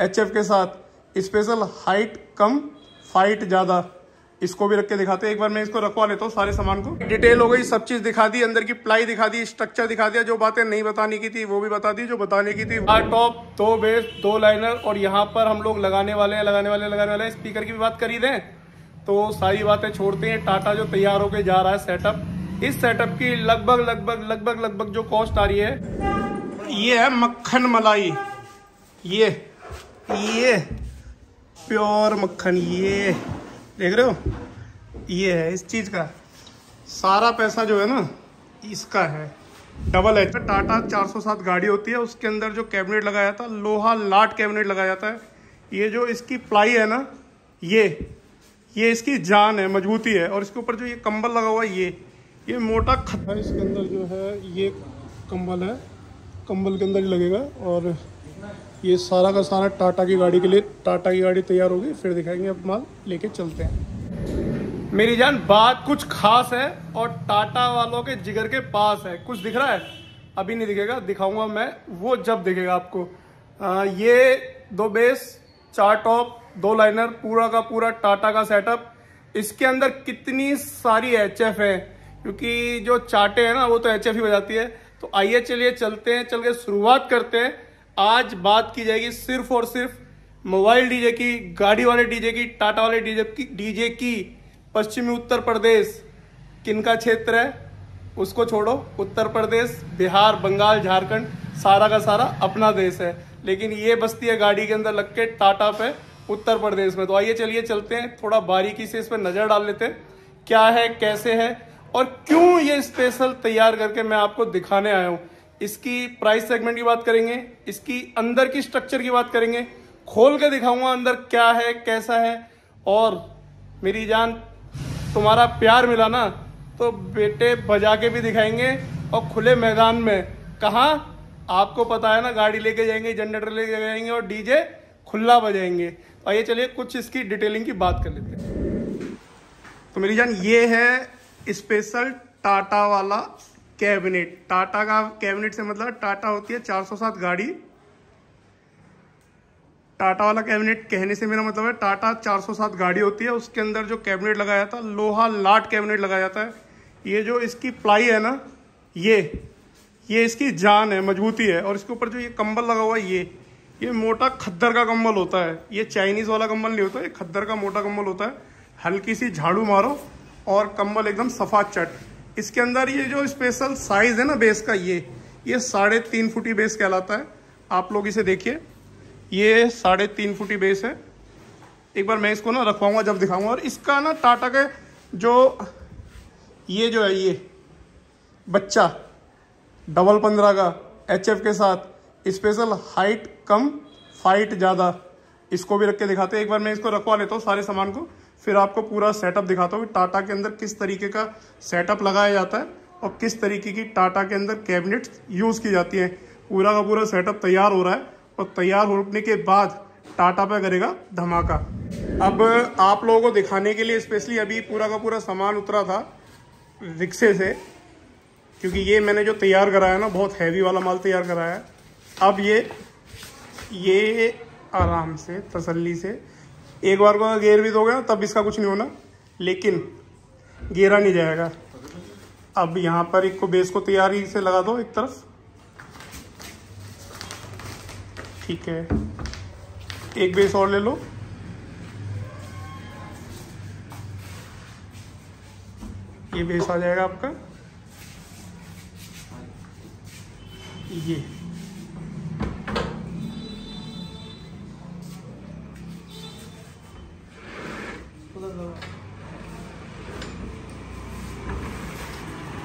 HF के साथ special height कम fight ज़्यादा। इसको भी रख के दिखाते हैं। एक बार मैं इसको रखवा लेता हूँ सारे सामान को। डिटेल हो गई, सब चीज़ दिखा दी, अंदर की प्लाई दिखा दी, स्ट्रक्चर दिखा दिया। जो बातें नहीं बताने की थी वो भी बता दी, जो बताने की थी। 4 टॉप, 2 बेस, 2 लाइनर, और यहाँ पर हम लोग लगाने वाले हैं स्पीकर की भी बात करी दें तो सारी बातें छोड़ते हैं। टाटा जो तैयार होके जा रहा है सेटअप, इस सेटअप की लगभग जो कॉस्ट आ रही है, ये है मक्खन मलाई। ये प्योर मक्खन, ये देख रहे हो, ये है इस चीज का सारा पैसा जो है ना, इसका है। डबल है। टाटा 407 गाड़ी होती है, उसके अंदर जो कैबिनेट लगाया था, लोहा लाट कैबिनेट लगाया जाता है। ये जो इसकी प्लाई है ना, ये इसकी जान है, मजबूती है। और इसके ऊपर जो ये कंबल लगा हुआ है, ये मोटा खत्ता, इसके अंदर जो है ये कंबल है, कंबल के अंदर ही लगेगा। और ये सारा का सारा टाटा की गाड़ी के लिए। टाटा की गाड़ी तैयार होगी, फिर दिखाएंगे। अब माल लेके चलते हैं। मेरी जान, बात कुछ खास है और टाटा वालों के जिगर के पास है। कुछ दिख रहा है? अभी नहीं दिखेगा, दिखाऊंगा मैं वो जब दिखेगा आपको। ये 2 बेस, 4 टॉप, 2 लाइनर, पूरा का पूरा टाटा का सेटअप। इसके अंदर कितनी सारी HF है, क्योंकि जो चाटे हैं ना वो तो HF ही बजाती है। तो आइए चलिए चलते हैं, चल के शुरुआत करते हैं। आज बात की जाएगी सिर्फ और सिर्फ मोबाइल डीजे की, गाड़ी वाले डीजे की, टाटा वाले डीजे की। पश्चिमी उत्तर प्रदेश किनका क्षेत्र है उसको छोड़ो, उत्तर प्रदेश, बिहार, बंगाल, झारखंड, सारा का सारा अपना देश है। लेकिन ये बस्ती है गाड़ी के अंदर लग के टाटा पे, उत्तर प्रदेश में। तो आइए चलिए चलते हैं, थोड़ा बारीकी से इस पर नजर डाल लेते हैं, क्या है, कैसे है और क्यों ये स्पेशल तैयार करके मैं आपको दिखाने आया हूँ। इसकी प्राइस सेगमेंट की बात करेंगे, इसकी अंदर की स्ट्रक्चर की बात करेंगे, खोल के दिखाऊंगा अंदर क्या है, कैसा है। और मेरी जान, तुम्हारा प्यार मिला ना तो बेटे बजा के भी दिखाएंगे, और खुले मैदान में। कहाँ? आपको पता है ना, गाड़ी लेके जाएंगे, जनरेटर लेके जाएंगे और डीजे खुला बजाएंगे। तो आइए चलिए कुछ इसकी डिटेलिंग की बात कर लेते हैं। तो मेरी जान, ये है स्पेशल टाटा वाला कैबिनेट। टाटा का कैबिनेट से मतलब टाटा होती है 407 गाड़ी। टाटा वाला कैबिनेट कहने से मेरा मतलब है टाटा 407 गाड़ी होती है, उसके अंदर जो कैबिनेट लगाया था, लोहा लाट कैबिनेट लगाया जाता है। ये जो इसकी प्लाई है ना, ये इसकी जान है, मजबूती है। और इसके ऊपर जो ये कंबल लगा हुआ है, ये मोटा खद्दर का कंबल होता है। ये चाइनीज वाला कंबल नहीं होता, ये खद्दर का मोटा कंबल होता है। हल्की सी झाड़ू मारो और कंबल एकदम सफा चट। इसके अंदर ये जो स्पेशल साइज है ना बेस का, ये 3.5 फुटी बेस कहलाता है। आप लोग इसे देखिए, ये 3.5 फुटी बेस है। एक बार मैं इसको ना रखवाऊंगा जब दिखाऊंगा। और इसका ना टाटा के जो है ये बच्चा डबल 15 का HF के साथ स्पेशल हाइट कम फाइट ज़्यादा। इसको भी रख के दिखाते हैं। एक बार मैं इसको रखवा लेता हूँ सारे सामान को, फिर आपको पूरा सेटअप दिखाता हूँ। टाटा के अंदर किस तरीके का सेटअप लगाया जाता है और किस तरीके की टाटा के अंदर कैबिनेट यूज़ की जाती है। पूरा का पूरा सेटअप तैयार हो रहा है, और तैयार होने के बाद टाटा पे करेगा धमाका। अब आप लोगों को दिखाने के लिए स्पेशली अभी पूरा का पूरा सामान उतरा था रिक्शे से, क्योंकि ये मैंने जो तैयार कराया ना, बहुत हैवी वाला माल तैयार कराया है। अब ये आराम से, तसल्ली से, एक बार को गेयर भी दोगे ना तब इसका कुछ नहीं होना, लेकिन गेरा नहीं जाएगा। अब यहाँ पर एक को बेस को तैयारी से लगा दो एक तरफ, ठीक है। एक बेस और ले लो, ये बेस आ जाएगा आपका। ये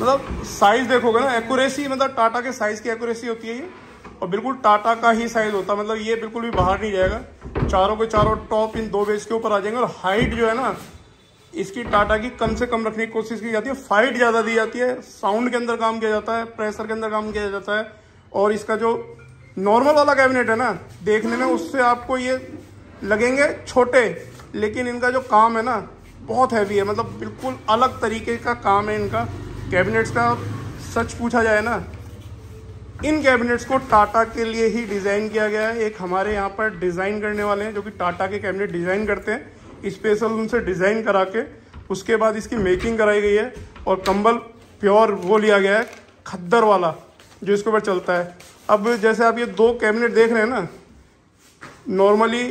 मतलब साइज देखोगे ना, एक्यूरेसी, मतलब टाटा के साइज की एक्यूरेसी होती है ये, और बिल्कुल टाटा का ही साइज होता है। मतलब ये बिल्कुल भी बाहर नहीं जाएगा। चारों के चारों टॉप इन 2 बेस के ऊपर आ जाएंगे। और हाइट जो है ना इसकी टाटा की कम से कम रखने की कोशिश की जाती है। फाइट ज़्यादा दी जाती है, साउंड के अंदर काम किया जाता है, प्रेशर के अंदर काम किया जाता है। और इसका जो नॉर्मल वाला कैबिनेट है ना, देखने में उससे आपको ये लगेंगे छोटे, लेकिन इनका जो काम है ना बहुत हैवी है। मतलब बिल्कुल अलग तरीके का काम है इनका कैबिनेट्स का। सच पूछा जाए ना, इन कैबिनेट्स को टाटा के लिए ही डिज़ाइन किया गया है। एक हमारे यहाँ पर डिज़ाइन करने वाले हैं जो कि टाटा के कैबिनेट डिज़ाइन करते हैं, स्पेशल उनसे डिज़ाइन करा के उसके बाद इसकी मेकिंग कराई गई है। और कंबल प्योर वो लिया गया है खद्दर वाला जो इसके ऊपर चलता है। अब जैसे आप ये दो कैबिनेट देख रहे हैं ना, नॉर्मली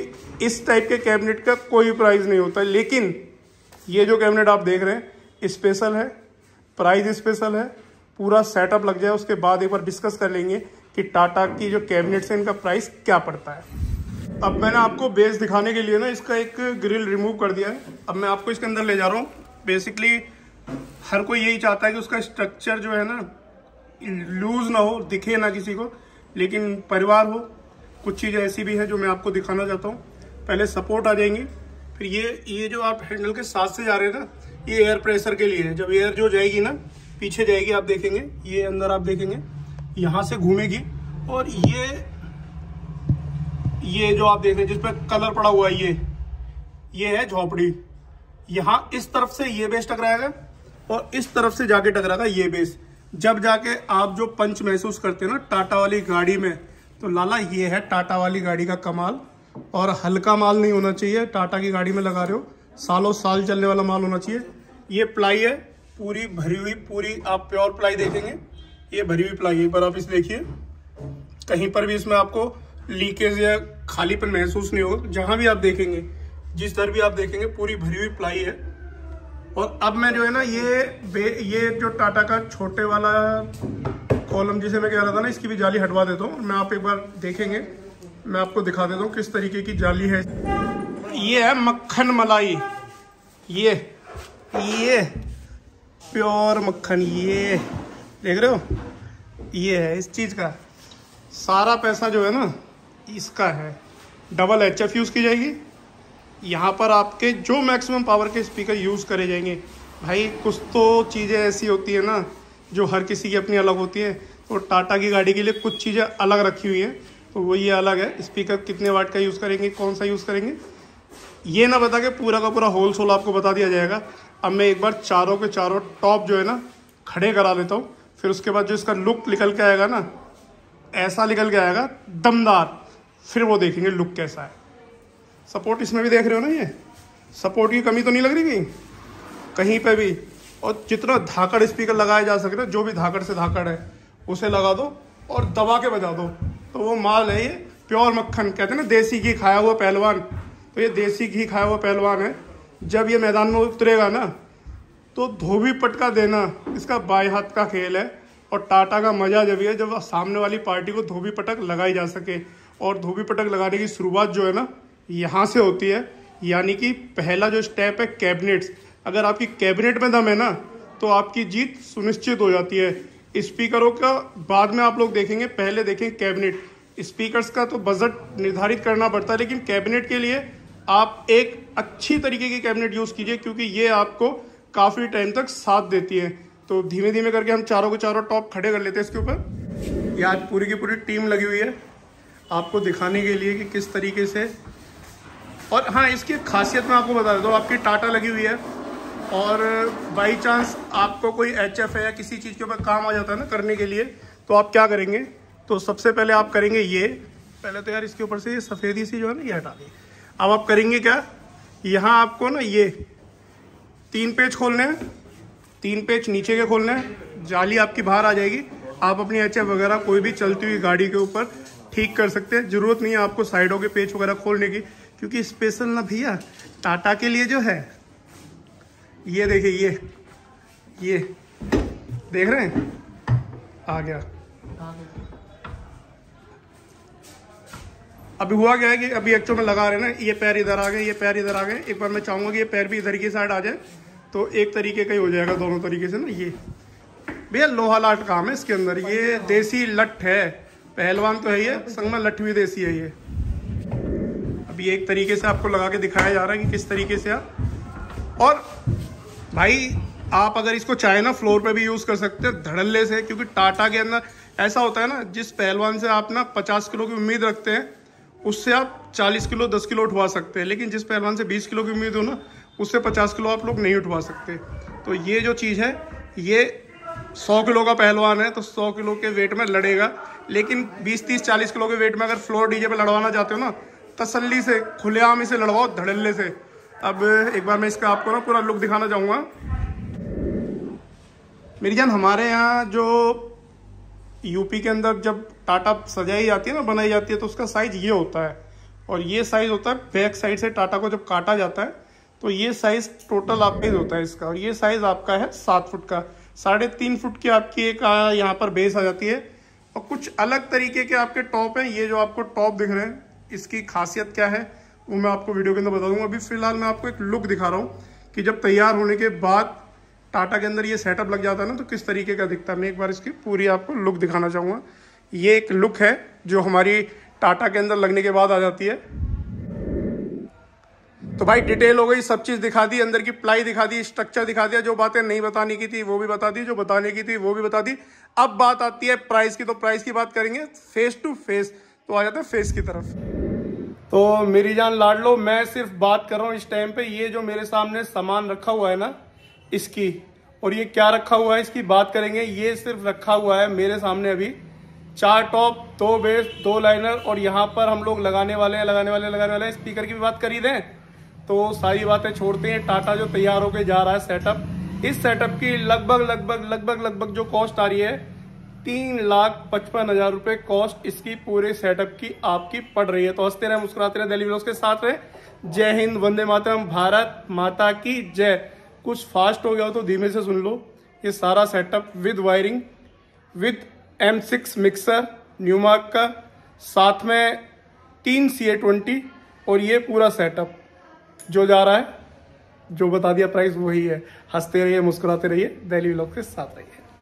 इस टाइप के कैबिनेट का कोई प्राइस नहीं होता है, लेकिन ये जो कैबिनेट आप देख रहे हैं स्पेशल है, प्राइस स्पेशल है, पूरा सेटअप लग जाए उसके बाद एक बार डिस्कस कर लेंगे कि टाटा की जो कैबिनेट्स हैं इनका प्राइस क्या पड़ता है। अब मैंने आपको बेस दिखाने के लिए ना इसका एक ग्रिल रिमूव कर दिया है। अब मैं आपको इसके अंदर ले जा रहा हूँ। बेसिकली हर कोई यही चाहता है कि उसका स्ट्रक्चर जो है ना लूज ना हो, दिखे ना किसी को, लेकिन परिवार हो। कुछ चीज़ें ऐसी भी है जो मैं आपको दिखाना चाहता हूँ। पहले सपोर्ट आ जाएंगी, फिर ये जो आप हैंडल के साथ से जा रहे हैं ना, ये एयर प्रेशर के लिए है। जब एयर जो जाएगी ना पीछे जाएगी, आप देखेंगे ये अंदर, आप देखेंगे यहाँ से घूमेगी। और ये जो आप देख रहे हैं जिस पर कलर पड़ा हुआ है ये है झोपड़ी। यहाँ इस तरफ से ये बेस टकराएगा और इस तरफ से जाके टकराएगा ये बेस। जब जाके आप जो पंच महसूस करते हैं ना टाटा वाली गाड़ी में, तो लाला ये है टाटा वाली गाड़ी का कमाल। और हल्का माल नहीं होना चाहिए, टाटा की गाड़ी में लगा रहे हो, सालों साल चलने वाला माल होना चाहिए। ये प्लाई है पूरी भरी हुई, पूरी आप प्योर प्लाई देखेंगे, ये भरी हुई प्लाई है। पर आप इस देखिए कहीं पर भी इसमें आपको लीकेज या खालीपन महसूस नहीं होगा। जहां भी आप देखेंगे, जिस तरह भी आप देखेंगे, पूरी भरी हुई प्लाई है। और अब मैं जो है ना ये जो टाटा का छोटे वाला कॉलम जिसे मैं कह रहा था ना, इसकी भी जाली हटवा देता हूँ। मैं आप एक बार देखेंगे, मैं आपको दिखा देता हूँ किस तरीके की जाली है। ये है मक्खन मलाई, ये प्योर मक्खन, ये देख रहे हो, ये है इस चीज़ का। सारा पैसा जो है ना इसका है। डबल HF यूज़ की जाएगी। यहाँ पर आपके जो मैक्सिमम पावर के स्पीकर यूज़ करे जाएंगे। भाई कुछ तो चीज़ें ऐसी होती है ना जो हर किसी की अपनी अलग होती है। तो टाटा की गाड़ी के लिए कुछ चीज़ें अलग रखी हुई हैं, तो वो ये अलग है। स्पीकर कितने वाट का यूज़ करेंगे, कौन सा यूज़ करेंगे, ये ना बता के पूरा का पूरा होलसेल आपको बता दिया जाएगा। अब मैं एक बार चारों के चारों टॉप जो है ना खड़े करा लेता हूँ, फिर उसके बाद जो इसका लुक निकल के आएगा ना, ऐसा निकल के आएगा दमदार, फिर वो देखेंगे लुक कैसा है। सपोर्ट इसमें भी देख रहे हो ना, ये सपोर्ट की कमी तो नहीं लग रही कहीं पे भी। और जितना धाकड़ स्पीकर लगाया जा सके ना, जो भी धाकड़ से धाकड़ है उसे लगा दो और दबा के बजा दो, तो वो माल है। ये प्योर मक्खन, कहते हैं ना देसी घी खाया हुआ पहलवान, तो ये देसी घी खाया हुआ पहलवान है। जब ये मैदान में उतरेगा ना, तो धोबी पटका देना इसका बाएं हाथ का खेल है। और टाटा का मजा जब ये जब सामने वाली पार्टी को धोबी पटक लगाई जा सके। और धोबी पटक लगाने की शुरुआत जो है ना यहाँ से होती है। यानी कि पहला जो स्टेप है कैबिनेट्स। अगर आपकी कैबिनेट में दम है ना, तो आपकी जीत सुनिश्चित हो जाती है। स्पीकरों का बाद में आप लोग देखेंगे, पहले देखेंगे कैबिनेट। स्पीकर्स का तो बजट निर्धारित करना पड़ता है, लेकिन कैबिनेट के लिए आप एक अच्छी तरीके की कैबिनेट यूज़ कीजिए, क्योंकि ये आपको काफ़ी टाइम तक साथ देती है। तो धीमे धीमे करके हम चारों के चारों टॉप खड़े कर लेते हैं इसके ऊपर। ये आज पूरी की पूरी टीम लगी हुई है आपको दिखाने के लिए कि किस तरीके से। और हाँ, इसकी खासियत मैं आपको बता देता हूँ, आपकी टाटा लगी हुई है और बाई चांस आपको कोई HF है या किसी चीज़ के ऊपर काम आ जाता है ना करने के लिए, तो आप क्या करेंगे, तो सबसे पहले आप करेंगे ये। पहले तो यार इसके ऊपर से ये सफ़ेदी सी जो है ना ये हटा दी। अब आप करेंगे क्या, यहाँ आपको ना ये 3 पेच खोलने हैं, 3 पेच नीचे के खोलने हैं, जाली आपकी बाहर आ जाएगी। आप अपनी HF वगैरह कोई भी चलती हुई गाड़ी के ऊपर ठीक कर सकते हैं। ज़रूरत नहीं है आपको साइडों के पेच वगैरह खोलने की, क्योंकि स्पेशल ना भैया टाटा के लिए जो है, ये देखिए ये देख रहे हैं, आ गया। अभी हुआ क्या है कि अभी एक्चुअल में लगा रहे हैं ना, ये पैर इधर आ गए, ये पैर इधर आ गए। एक बार मैं चाहूँगा कि ये पैर भी इधर की साइड आ जाए, तो एक तरीके का ही हो जाएगा दोनों तरीके से ना। ये भैया लोहा लाट काम है इसके अंदर, ये देसी लठ है। पहलवान तो है ये, संग में लठ भी देसी है ये। अभी एक तरीके से आपको लगा के दिखाया जा रहा है कि किस तरीके से आप। और भाई आप अगर इसको चाहे ना फ्लोर पे भी यूज़ कर सकते हैं धड़ल्ले से, क्योंकि टाटा के अंदर ऐसा होता है ना, जिस पहलवान से आप ना 50 किलो की उम्मीद रखते हैं, उससे आप 40 किलो 10 किलो उठवा सकते हैं। लेकिन जिस पहलवान से 20 किलो की उम्मीद हो ना, उससे 50 किलो आप लोग नहीं उठवा सकते। तो ये जो चीज़ है, ये 100 किलो का पहलवान है तो 100 किलो के वेट में लड़ेगा, लेकिन 20, 30, 40 किलो के वेट में अगर फ्लोर डीजे पे लड़वाना चाहते हो ना, तसल्ली से खुलेआम इसे लड़वाओ धड़ल्ले से। अब एक बार मैं इसका आपको ना पूरा लुक दिखाना चाहूँगा। मेरी जान, हमारे यहाँ जो यूपी के अंदर जब टाटा सजाई जाती है ना, बनाई जाती है, तो उसका साइज ये होता है, और ये साइज होता है बैक साइड से टाटा को जब काटा जाता है तो ये साइज टोटल आपका होता है इसका, और ये साइज आपका है 7 फुट का। 3.5 फुट की आपकी एक यहाँ पर बेस आ जाती है, और कुछ अलग तरीके के आपके टॉप हैं। ये जो आपको टॉप दिख रहे हैं, इसकी खासियत क्या है वो मैं आपको वीडियो के अंदर बता दूंगा। अभी फिलहाल मैं आपको एक लुक दिखा रहा हूँ कि जब तैयार होने के बाद टाटा के अंदर ये सेटअप लग जाता है ना, तो किस तरीके का दिखता है। मैं एक बार इसकी पूरी आपको लुक दिखाना चाहूँगा। ये एक लुक है जो हमारी टाटा के अंदर लगने के बाद आ जाती है। तो भाई डिटेल हो गई, सब चीज़ दिखा दी, अंदर की प्लाई दिखा दी, स्ट्रक्चर दिखा दिया, जो बातें नहीं बताने की थी वो भी बता दी, जो बताने की थी वो भी बता दी। अब बात आती है प्राइस की, तो प्राइस की बात करेंगे फेस टू फेस। तो आ जाता है फेस की तरफ। तो मेरी जान लाडलो, मैं सिर्फ बात कर रहा हूँ इस टाइम पे ये जो मेरे सामने सामान रखा हुआ है ना इसकी, और ये क्या रखा हुआ है इसकी बात करेंगे। ये सिर्फ रखा हुआ है मेरे सामने अभी 4 टॉप, 2 बेस, 2 लाइनर, और यहाँ पर हम लोग लगाने वाले हैं। स्पीकर की भी बात कर ही दें तो सारी बातें छोड़ते हैं। टाटा जो तैयार होके जा रहा है सेटअप, इस सेटअप की लगभग जो कॉस्ट आ रही है 3,55,000 रुपये कॉस्ट इसकी पूरे सेटअप की आपकी पड़ रही है। तो हंसते रहे, मुस्कुराते रहे, दिल्ली व्लॉग्स के साथ रहे। जय हिंद, वंदे मातरम, भारत माता की जय। कुछ फास्ट हो गया हो तो धीमे से सुन लो। ये सारा setup with wiring, with M6 mixer Numark का, साथ में 3 CA20, और ये पूरा सेटअप जो जा रहा है, जो बता दिया प्राइस वही है। हंसते रहिए, मुस्कुराते रहिए, दिल्ली व्लॉग्स के साथ रहिए।